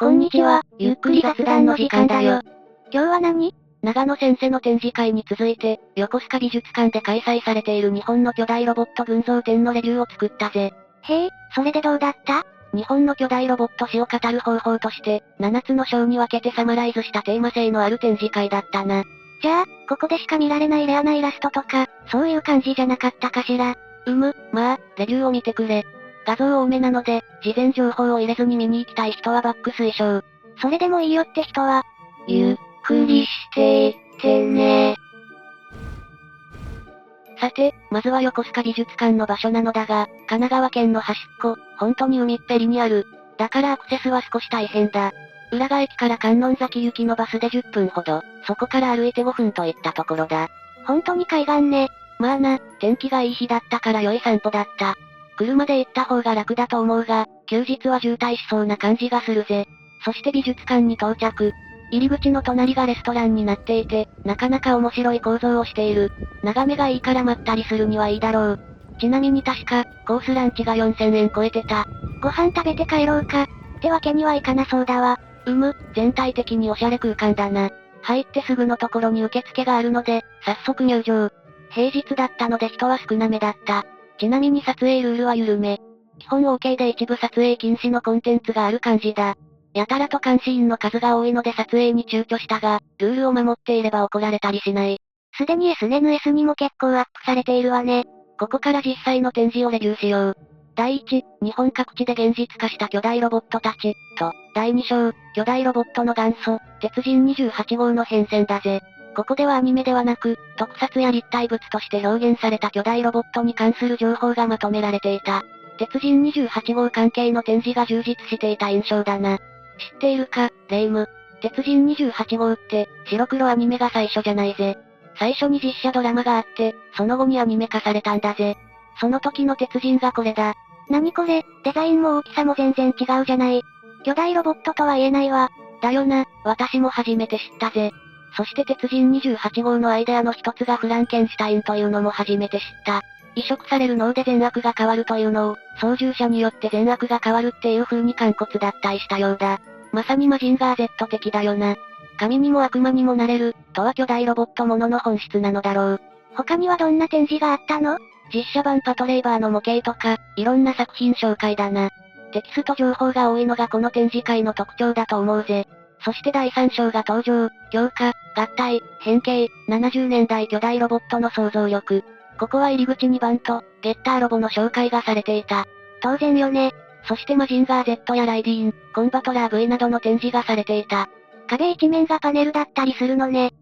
こんにちは、ゆっくり雑談の時間だよ。今日は何？長野先生の展示会に続いて、横須賀美術館で開催されている日本の巨大ロボット群像展のレビューを作ったぜ。へえ、それでどうだった？日本の巨大ロボット史を語る方法として、7つの章に分けてサマライズしたテーマ性のある展示会だったな。じゃあ、ここでしか見られないレアなイラストとか、そういう感じじゃなかったかしら。まあ、レビューを見てくれ。画像多めなので、事前情報を入れずに見に行きたい人はバック推奨。それでもいいよって人は、ゆっくりしていってね。さて、まずは横須賀美術館の場所なのだが、神奈川県の端っこ、本当に海っぺりにある。だからアクセスは少し大変だ。浦賀駅から観音崎行きのバスで10分ほど、そこから歩いて5分といったところだ。本当に海岸ね。まあな、天気がいい日だったから良い散歩だった。車で行った方が楽だと思うが、休日は渋滞しそうな感じがするぜ。そして美術館に到着。入り口の隣がレストランになっていて、なかなか面白い構造をしている。眺めがいいからまったりするにはいいだろう。ちなみに確か、コースランチが4000円超えてた。ご飯食べて帰ろうか。ってわけにはいかなそうだわ。全体的におしゃれ空間だな。入ってすぐのところに受付があるので、早速入場。平日だったので人は少なめだった。ちなみに撮影ルールは緩め。基本 OK で一部撮影禁止のコンテンツがある感じだ。やたらと監視員の数が多いので撮影に躊躇したが、ルールを守っていれば怒られたりしない。すでに SNS にも結構アップされているわね。ここから実際の展示をレビューしよう。第1、日本各地で現実化した巨大ロボットたち、と、第2章、巨大ロボットの元祖、鉄人28号の変遷だぜ。ここではアニメではなく、特撮や立体物として表現された巨大ロボットに関する情報がまとめられていた。鉄人28号関係の展示が充実していた印象だな。知っているか、レイム。鉄人28号って、白黒アニメが最初じゃないぜ。最初に実写ドラマがあって、その後にアニメ化されたんだぜ。その時の鉄人がこれだ。何これ、デザインも大きさも全然違うじゃない。巨大ロボットとは言えないわ。だよな、私も初めて知ったぜ。そして鉄人28号のアイデアの一つがフランケンシュタインというのも初めて知った。移植される脳で善悪が変わるというのを、操縦者によって善悪が変わるっていう風に肝骨脱退したようだ。まさにマジンガー Z 的だよな。神にも悪魔にもなれる、とは巨大ロボットものの本質なのだろう。他にはどんな展示があったの？実写版パトレイバーの模型とか、いろんな作品紹介だな。テキスト情報が多いのがこの展示会の特徴だと思うぜ。そして第3章が登場、強化、合体、変形、70年代巨大ロボットの想像力。ここは入り口にバント、ゲッターロボの紹介がされていた。当然よね。そしてマジンガー Z やライディーン、コンバトラー V などの展示がされていた。壁一面がパネルだったりするのね。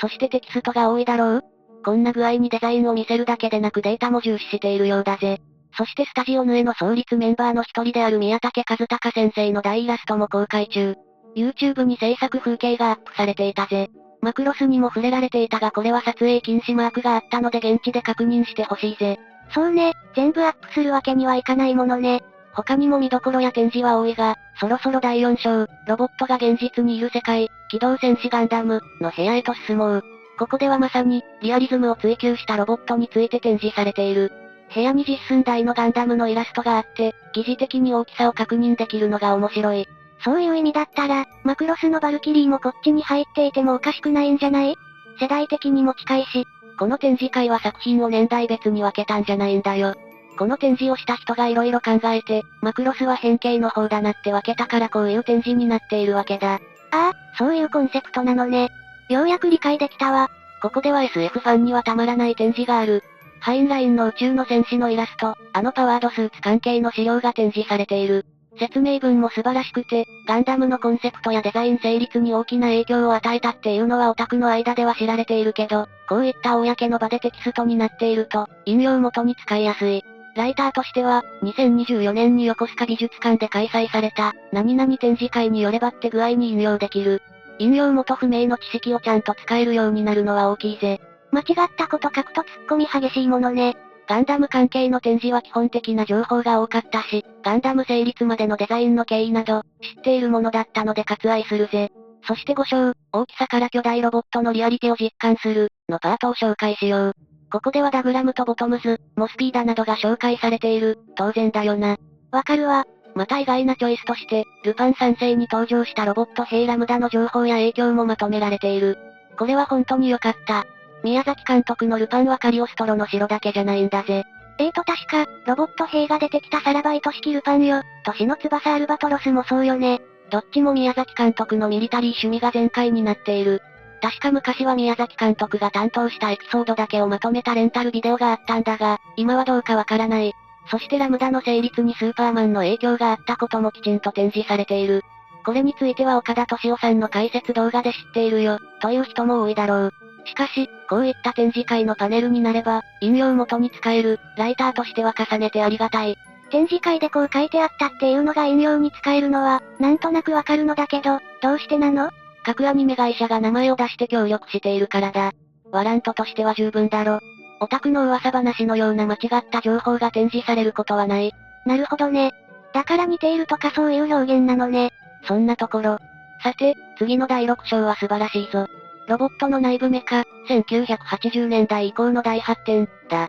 そしてテキストが多いだろう？こんな具合にデザインを見せるだけでなくデータも重視しているようだぜ。そしてスタジオヌエの創立メンバーの一人である宮武和隆先生の大イラストも公開中。YouTube に制作風景がアップされていたぜ。マクロスにも触れられていたがこれは撮影禁止マークがあったので現地で確認してほしいぜ。そうね、全部アップするわけにはいかないものね。他にも見どころや展示は多いが、そろそろ第4章、ロボットが現実にいる世界、機動戦士ガンダム、の部屋へと進もう。ここではまさに、リアリズムを追求したロボットについて展示されている。部屋に実寸大のガンダムのイラストがあって、疑似的に大きさを確認できるのが面白い。そういう意味だったら、マクロスのバルキリーもこっちに入っていてもおかしくないんじゃない？世代的にも近いし。この展示会は作品を年代別に分けたんじゃないんだよ。この展示をした人が色々考えて、マクロスは変形の方だなって分けたからこういう展示になっているわけだ。ああ、そういうコンセプトなのね。ようやく理解できたわ。ここでは SF ファンにはたまらない展示がある。ハインラインの宇宙の戦士のイラスト、あのパワードスーツ関係の資料が展示されている。説明文も素晴らしくて、ガンダムのコンセプトやデザイン成立に大きな影響を与えたっていうのはオタクの間では知られているけど、こういった公の場でテキストになっていると、引用元に使いやすい。ライターとしては、2024年に横須賀美術館で開催された、何々展示会によればって具合に引用できる。引用元不明の知識をちゃんと使えるようになるのは大きいぜ。間違ったこと書くとツッコミ激しいものね。ガンダム関係の展示は基本的な情報が多かったし、ガンダム成立までのデザインの経緯など、知っているものだったので割愛するぜ。そして5章、大きさから巨大ロボットのリアリティを実感する、のパートを紹介しよう。ここではダグラムとボトムズ、モスピーダなどが紹介されている、当然だよな。わかるわ。また意外なチョイスとして、ルパン三世に登場したロボット兵ラムダの情報や影響もまとめられている。これは本当に良かった。宮崎監督のルパンはカリオストロの城だけじゃないんだぜ。確か、ロボット兵が出てきたさらば愛しきルパンよ、年の翼アルバトロスもそうよね。どっちも宮崎監督のミリタリー趣味が全開になっている。確か昔は宮崎監督が担当したエピソードだけをまとめたレンタルビデオがあったんだが、今はどうかわからない。そしてラムダの成立にスーパーマンの影響があったこともきちんと展示されている。これについては岡田敏夫さんの解説動画で知っているよ、という人も多いだろう。しかし、こういった展示会のパネルになれば、引用元に使える、ライターとしては重ねてありがたい。展示会でこう書いてあったっていうのが引用に使えるのは、なんとなくわかるのだけど、どうしてなの？各アニメ会社が名前を出して協力しているからだ。ワラントとしては十分だろ。オタクの噂話のような間違った情報が展示されることはない。なるほどね。だから似ているとかそういう表現なのね。そんなところ。さて、次の第6章は素晴らしいぞ。ロボットの内部メカ、1980年代以降の大発展、だ。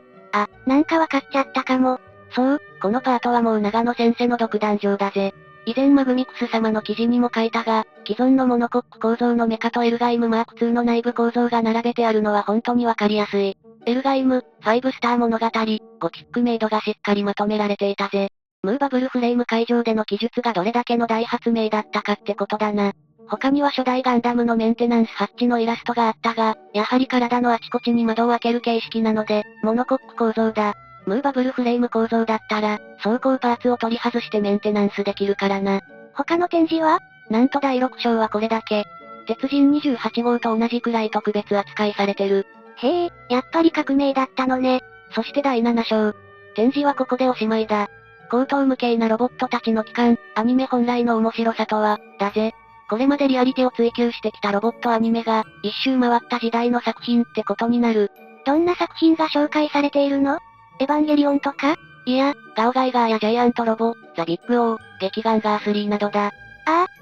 なんかわかっちゃったかも。そう、このパートはもう長野先生の独壇場だぜ。以前マグミクス様の記事にも書いたが、既存のモノコック構造のメカとエルガイムマーク2の内部構造が並べてあるのは本当にわかりやすい。エルガイム、5スター物語、ゴキックメイドがしっかりまとめられていたぜ。ムーバブルフレーム会場での記述がどれだけの大発明だったかってことだな。他には初代ガンダムのメンテナンスハッチのイラストがあったが、やはり体のあちこちに窓を開ける形式なので、モノコック構造だ。ムーバブルフレーム構造だったら、走行パーツを取り外してメンテナンスできるからな。他の展示は？なんと第6章はこれだけ。鉄人28号と同じくらい特別扱いされてる。へえ、やっぱり革命だったのね。そして第7章。展示はここでおしまいだ。高等無形なロボットたちの帰還、アニメ本来の面白さとは、だぜ。これまでリアリティを追求してきたロボットアニメが、一周回った時代の作品ってことになる。どんな作品が紹介されているの？エヴァンゲリオンとか？いや、ガオガイガーやジャイアントロボ、ザ・ビッグオー、劇ガンガー3などだ。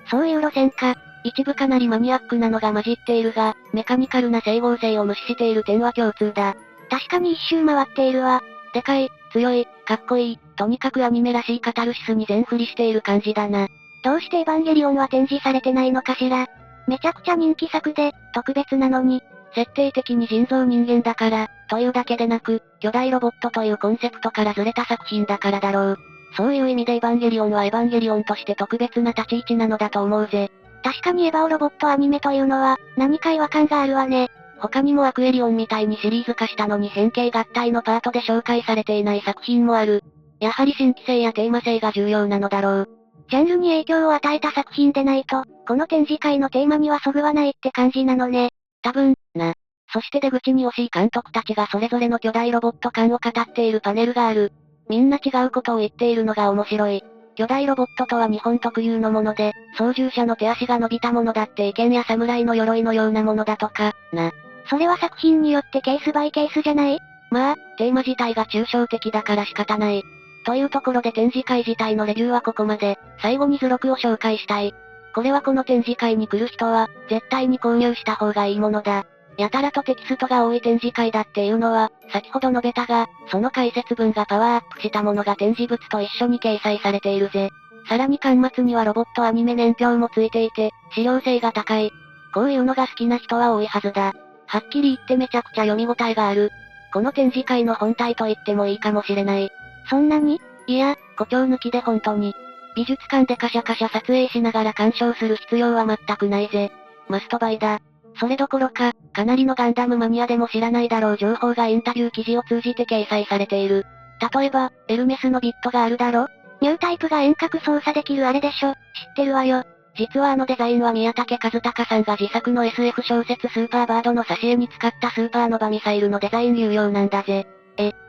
そういう路線か。一部かなりマニアックなのが混じっているが、メカニカルな整合性を無視している点は共通だ。確かに一周回っているわ。でかい、強い、かっこいい、とにかくアニメらしいカタルシスに全振りしている感じだな。どうしてエヴァンゲリオンは展示されてないのかしら？めちゃくちゃ人気作で、特別なのに。設定的に人造人間だから、というだけでなく、巨大ロボットというコンセプトからずれた作品だからだろう。そういう意味でエヴァンゲリオンはエヴァンゲリオンとして特別な立ち位置なのだと思うぜ。確かにエヴァをロボットアニメというのは、何か違和感があるわね。他にもアクエリオンみたいにシリーズ化したのに変形合体のパートで紹介されていない作品もある。やはり新規性やテーマ性が重要なのだろう。ジャンルに影響を与えた作品でないと、この展示会のテーマにはそぐわないって感じなのね。多分、な。そして出口に惜しい監督たちがそれぞれの巨大ロボット感を語っているパネルがある。みんな違うことを言っているのが面白い。巨大ロボットとは日本特有のもので、操縦者の手足が伸びたものだって意見や侍の鎧のようなものだとか、な。それは作品によってケースバイケースじゃない？まあ、テーマ自体が抽象的だから仕方ない。というところで展示会自体のレビューはここまで。最後に図録を紹介したい。これはこの展示会に来る人は、絶対に購入した方がいいものだ。やたらとテキストが多い展示会だっていうのは、先ほど述べたが、その解説文がパワーアップしたものが展示物と一緒に掲載されているぜ。さらに巻末にはロボットアニメ年表もついていて、資料性が高い。こういうのが好きな人は多いはずだ。はっきり言ってめちゃくちゃ読み応えがある。この展示会の本体と言ってもいいかもしれない。そんなに？いや、誇張抜きで本当に。美術館でカシャカシャ撮影しながら鑑賞する必要は全くないぜ。マストバイだ。それどころか、かなりのガンダムマニアでも知らないだろう情報がインタビュー記事を通じて掲載されている。例えば、エルメスのビットがあるだろ？ニュータイプが遠隔操作できるあれでしょ。知ってるわよ。実はあのデザインは宮武和隆さんが自作の SF 小説スーパーバードの挿絵に使ったスーパーノバミサイルのデザイン有用なんだぜ。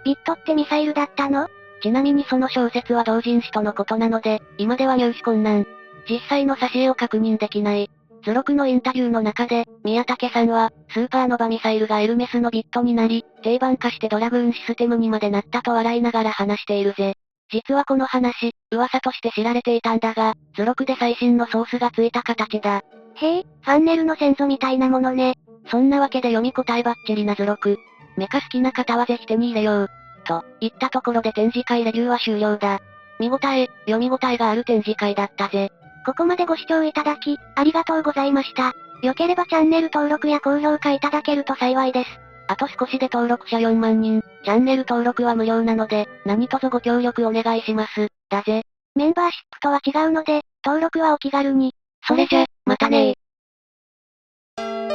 ビットってミサイルだったの？ちなみにその小説は同人誌とのことなので、今では入手困難。実際の挿絵を確認できない。図録のインタビューの中で、宮武さんは、スーパーノバミサイルがエルメスのビットになり、定番化してドラグーンシステムにまでなったと笑いながら話しているぜ。実はこの話、噂として知られていたんだが、図録で最新のソースがついた形だ。へえ、ファンネルの先祖みたいなものね。そんなわけで読み応えばっちりな図録。メカ好きな方はぜひ手に入れよう。と、いったところで展示会レビューは終了だ。見応え、読み応えがある展示会だったぜ。ここまでご視聴いただき、ありがとうございました。良ければチャンネル登録や高評価いただけると幸いです。あと少しで登録者4万人、チャンネル登録は無料なので、何卒ご協力お願いします。だぜ。メンバーシップとは違うので、登録はお気軽に。それじゃ、またねー。